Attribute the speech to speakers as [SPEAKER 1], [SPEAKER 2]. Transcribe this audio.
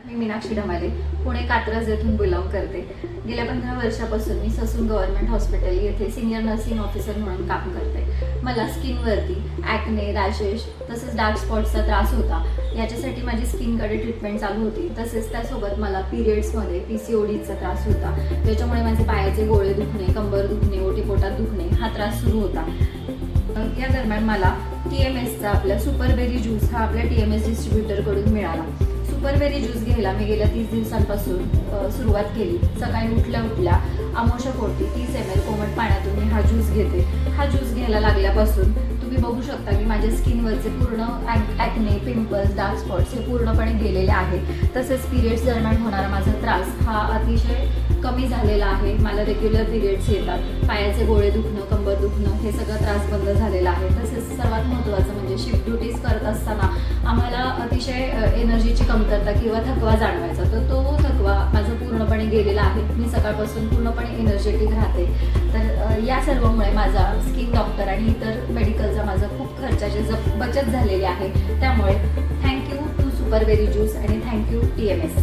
[SPEAKER 1] मी मीनाक्षी ढमाले, पुणे कात्रज येथून बिलॉंग करते. गेल्या 15 वर्षापासून मी ससून गव्हर्नमेंट हॉस्पिटल येथे सिनियर नर्सिंग ऑफिसर म्हणून काम करते. मला स्किनवरती ॲक्ने, रॅशेस तसेच डार्क स्पॉट्सचा त्रास होता. याच्यासाठी माझी स्किनकडे ट्रीटमेंट चालू होती. तसेच त्यासोबत मला पिरियड्समध्ये PCODचा त्रास होता. त्याच्यामुळे माझे पायाचे गोळे दुखणे, कंबर दुखणे, ओटीपोटात दुखणे हा त्रास सुरू होता. या दरम्यान मला TMSचा आपला सुपरबेरी ज्यूस हा आपल्या TMS डिस्ट्रीब्युटरकडून मिळाला. सुपरबेरी ज्यूस घ्यायला मी गेल्या 30 दिवसांपासून सुरुवात केली. सकाळी उठल्या आमोशापोटी 30 ml कोमट पाण्यातून मी हा ज्यूस घेते. हा ज्यूस घ्यायला लागल्यापासून तुम्ही बघू शकता की माझ्या स्किनवरचे पूर्ण ॲक्ने, पिंपल्स, डार्क स्पॉट्स हे पूर्णपणे गेलेले आहेत. तसेच पिरियड्स दरम्यान होणारा माझा त्रास हा अतिशय कमी झालेला आहे. मला रेग्युलर पिरियड्स येतात. पायाचे गोळे दुखणं, कंबर दुखणं हे सगळं त्रास बंद झालेला आहे. तसेच सर्वात महत्त्वाचं म्हणजे शिफ्ट ड्युटीज करत असताना आम्हाला अतिशय एनर्जीची कमतरता किंवा थकवा जाणवायचा, तर तो थकवा माझा पूर्णपणे गेलेला आहे. मी सकाळपासून पूर्णपणे एनर्जेटिक राहते. तर या सर्वामुळे माझा स्किन डॉक्टर आणि इतर मेडिकलचा माझा खूप खर्चाची बचत झालेली आहे. त्यामुळे थँक्यू टू सुपरबेरी ज्यूस आणि थँक्यू TMS.